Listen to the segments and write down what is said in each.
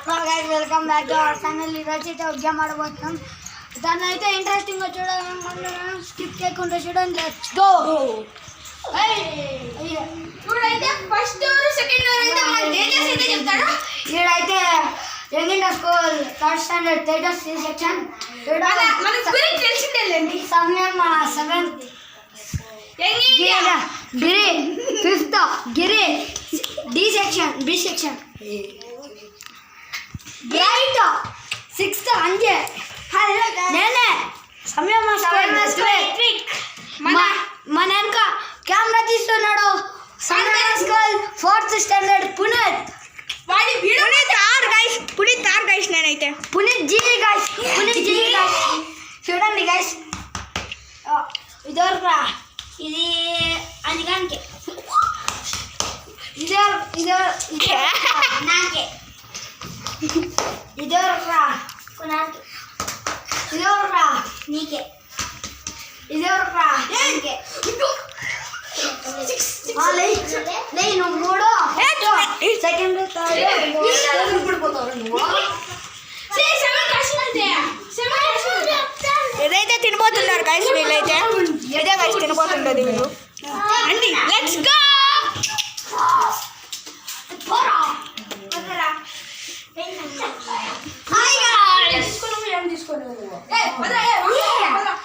Welcome back to our channel. ఈరోజు అయితే ఉద్యోగం ఆడబోతున్నాం. దాన్ని అయితే ఇంట్రెస్టింగ్గా చూడాలనుకుంటున్నాను. స్కిప్ చేయకుండా చూడండి. Let's go. ఇప్పుడైతే ఫస్ట్ సెకండ్ అయితే మన తేజస్ అయితే చెప్తాడు. ఈడైతే young school third standard Tejas C section. మన గురించి తెలిసిందేలేండి. సమయం 7th Giri 5th Giri D section B section 8th 6th అంజే నేనే సమయం మన వెనక కెమెరా తీస్తున్నాడు. సమయం school 4th standard Puneet. Puneet R guys. నేనైతే పునీత్ జీ గైస్. చూడండి గైస్, ఇదొరరా ఇది అందుకనికి నాకే ఇదొరరా ఇదొరరా నీకే ఇదొరరా నీకే నువ్వు మూడు సెకండ్ ఏదైతే తినబోతున్నారు గైస్ వీళ్ళైతే ఇదే గైస్ తినబోతుంటది వీళ్ళు. అండి లెట్స్ గో.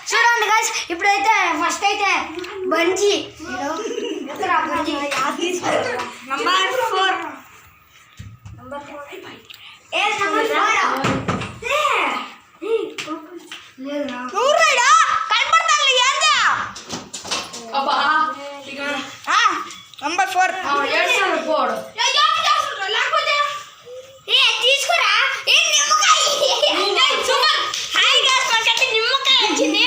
చూడండి గైస్, ఇప్పుడైతే ఫస్ట్ అయితే బంజీ నంబర్ 4 నంబర్ 4 తీసుకురా. నిమ్మకాయ వచ్చింది.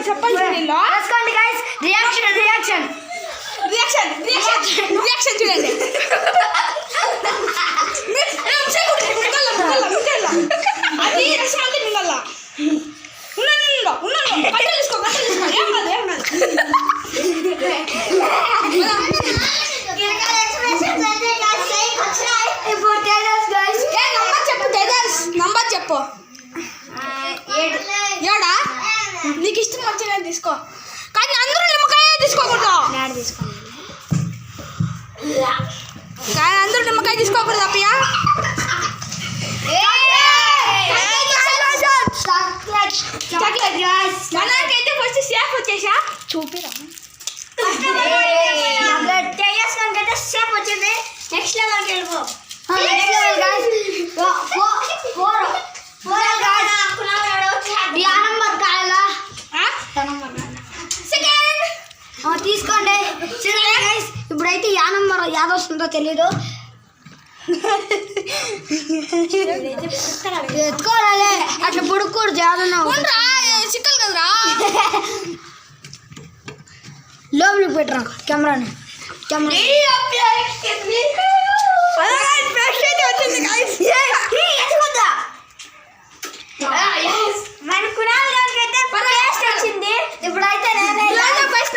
చెప్పండి గైస్. రియాక్షన్ చూడండి. అది రసం అంతా మింగల్లా. నంబర్ చెప్పు. 7 నీకు ఇష్టం వచ్చిన తీసుకో, కానీ అందరూ నిమ్మకాయ తీసుకోకూడదు. కానీ అందరూ నిమ్మకాయ తీసుకోకూడదు అప్పయ్య. మనకైతే ఫస్ట్ సేఫ్ వచ్చేసా చూపిరా. సేఫ్ వచ్చింది. నెక్స్ట్ లెవెల్కి వెళ్ళిపో. తీసుకోండి. ఇప్పుడైతే యా నంబర్ యాద వస్తుందో తెలీదు. ఎత్తుకోవాలి అట్లా పుడుకూడదు. యాదన్నా చిక్కలు కదరా. లోపలికి పెట్టరా కెమెరాని. వచ్చింది. ఇప్పుడైతే ఫేవరెట్ బ్రష్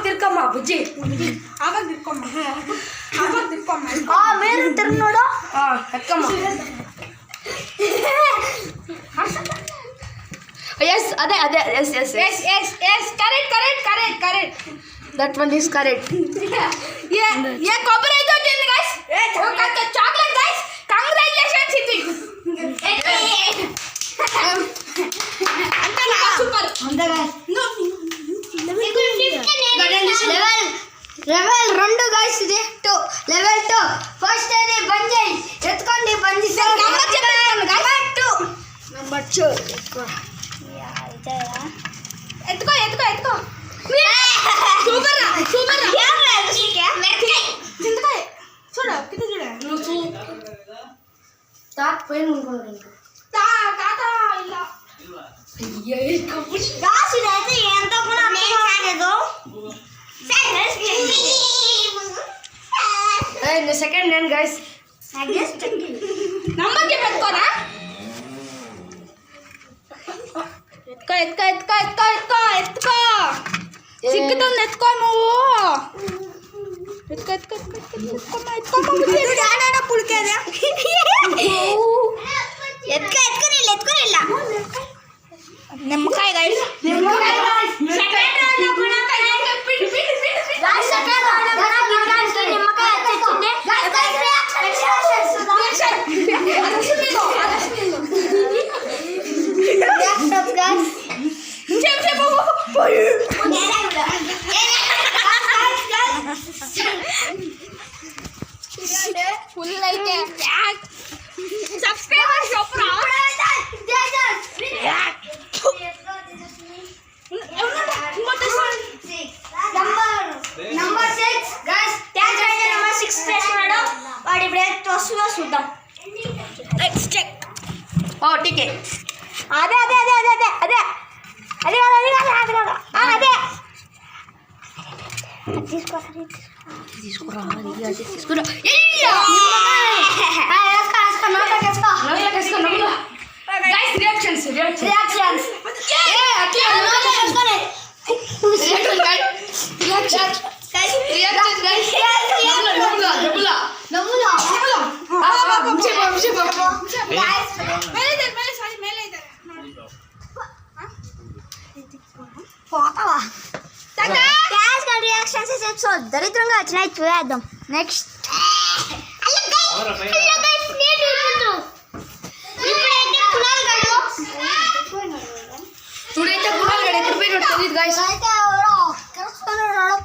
తిరుక్కమ్మా బుజ్జి మీరు తిరున్నాడు ఎక్కమ్మా. అదే correct. That one is correct. కొబ్బరి అయితే వచ్చింది గైస్. Chocolate guys. కంగ్రాచులేషన్స్. ఇది సూపర్. Level 2 guys. ఇది 2 లెవెల్ 2. ఫస్ట్ అయితే బంజీ ఎత్తుకోండి. బంజీ నంబర్ 2. ఎత్తుకో సూపర్ చింతకాయ చూడు కింద చూడు తాత పోయిన తాత ఇలా సెకండ్ హ్యాండ్ గైస్ నమ్మకి పెట్టుకోరా ఎత్తుకో సిగ్గుతుంది ఎత్తుకో నువ్వు పుడికేదా ఎత్తుకోనిలా నిమ్మకాయ గైస్ ఫుల్ అయితే సబ్స్క్రైబర్స్ నంబర్ 6 గైస్ ట్యాగ్ అయితే నంబర్ 6 చేస్తున్నాడు వాడి ఇప్పుడు ఎంత వస్తుందో చూద్దాం లెట్స్ చెక్ ఓ టికే అదే తీసుకురా దరిద్రంగా వచ్చినాయి చూద్దాం నెక్స్ట్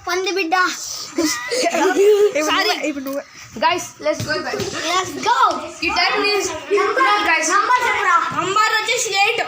పంది బిడ్డ guys let's go ఈ టైం is guys నంబర్ వచ్చేసి 8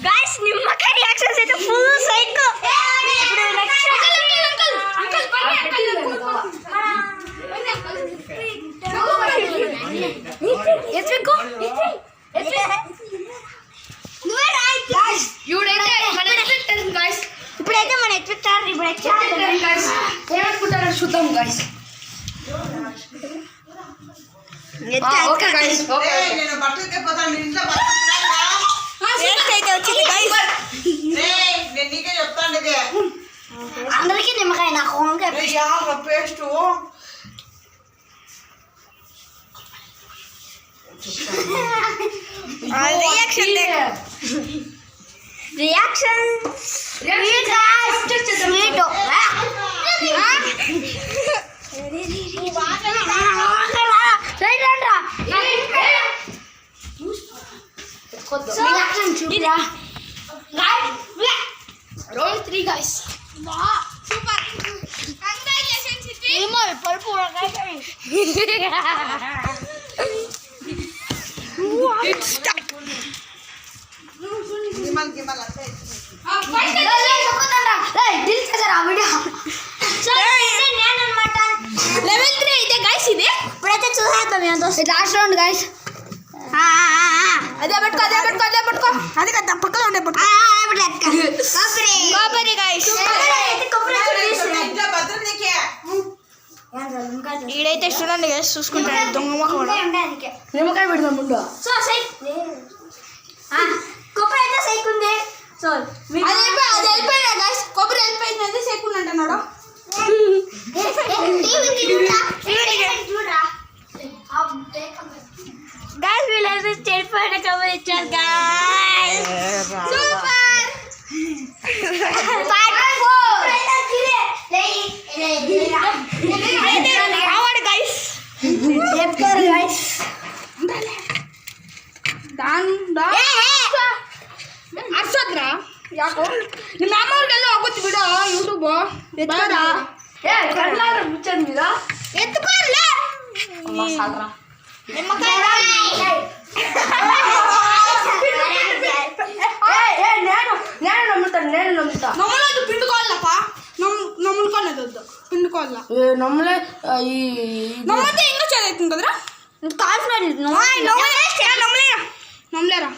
guys నిమ్మకాయ రియాక్షన్స్ అయితే ఫుల్ సైకో ఇప్పుడు నెక్స్ట్ ఇప్పుడైతే మన ఎత్తుతారు ఏమనుకుంటారో చూద్దాం గైస్ ఓకే గైస్ నేను బట్టలకే పోతాను ఇంట్లో అయితే వచ్చింది గైస్ నేను నీకే చెప్తాను ఇది అందరికీ నిమ్మకాయ నాకు paste reaction round 3 guys super congratulations పరుపు లెవెల్ 3 అయితే గైస్ ఇది ఇప్పుడైతే చూసేద్దాం లాస్ట్ రౌండ్ గైస్ అదే పట్టుకో అది కదా పక్కన ఉండే పట్టుకో కొబ్బరి గైస్ ఈడైతే చూడండి గైస్ చూసుకుంటాను దొంగ మొక్క కూడా నిమ్మకాయ పెడదాం ముందు సో సైక్ కొబ్బరి అయితే సైక్ ఉంది సో అది వెళ్ళిపోయినా గైస్ కొబ్బరి వెళ్ళిపోయింది అయితే సైక్ ఉంది అంటున్నాడు guys we love this state for the coverage guys super part 4 బో ఎత్తుకోరా ఏ కళ్ళారా ముచ్చండి మీద ఎత్తుకోరలే నేను నమ్ముతా నమ్మలేదు పిండుకోవాలప్ప నమ్ములుకోలేదు వద్దు పిండుకోవాల నమ్మలే ఈ నమ్మితే ఇంకా చదువుతుంది కదరా నమ్మలేరా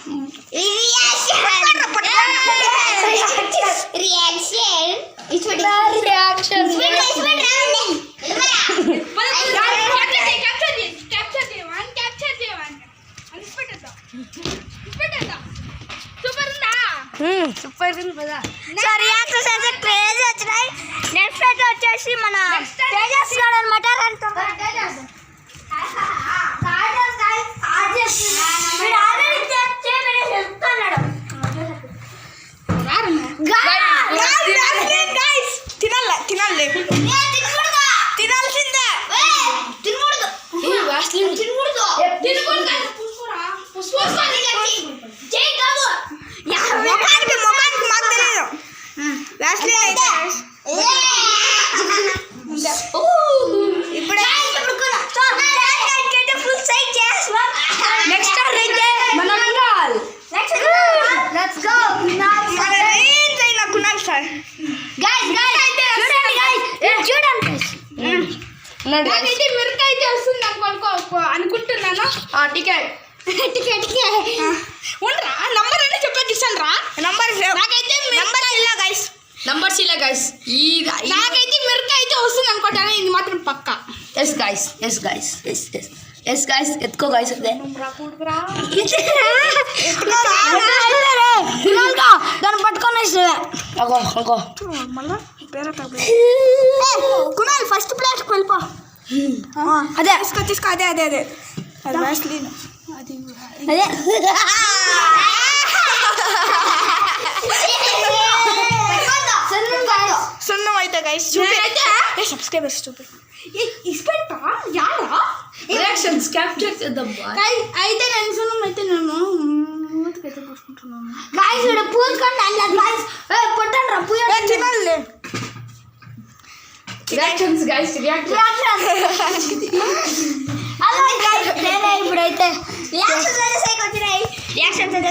సూపర్ కదా నెక్స్ట్ అయితే వచ్చేసి మన తేజస్ గారు అనమాట తినాలి తినాల్సిందే ముఖానికి మాకు తెలియదు వ్యాస్లిన్ అయితే ఇప్పుడు నెక్స్ట్ అయితే మన Kunal let's go Kunal sir నాకైతే మిరకాయ అయితే వస్తుంది అనుకుంటున్నాను టికెట్ ఉండరా నంబర్ అంటే చెప్పేది ఇస్తాను రా నంబర్ నాకైతే నంబర్స్ ఇలా గైస్ నాకైతే మిరకాయ అయితే వస్తుంది అనుకుంటాను ఇది మాత్రం పక్కా ఎస్ గైస్ ఎత్తుకో గైస్ అదే దాన్ని పట్టుకొని అగో మళ్ళా కునాల్ ఫస్ట్ ప్లేస్కి వెళ్ళిపో అదే తీసుకో అదే అది వ్యాస్లిన్ అది అదే సున్నం అయితే గైస్ సబ్స్క్రైబర్స్ చూపి ఇస్పెట్టా యారా రియాక్షన్స్ క్యాప్చర్ చేద్దాం అయితే నేను సున్నం అయితే నేను మూతికైతే పోసుకుంటున్నాను గైస్ ఇక్కడ పూసుకోండి గైస్ పొట్టండి రా పూయ తినాలి రియాక్షన్స్ గైస్ అలా గైస్ నేనే ఇప్పుడైతే రియాక్షన్స్ అయితే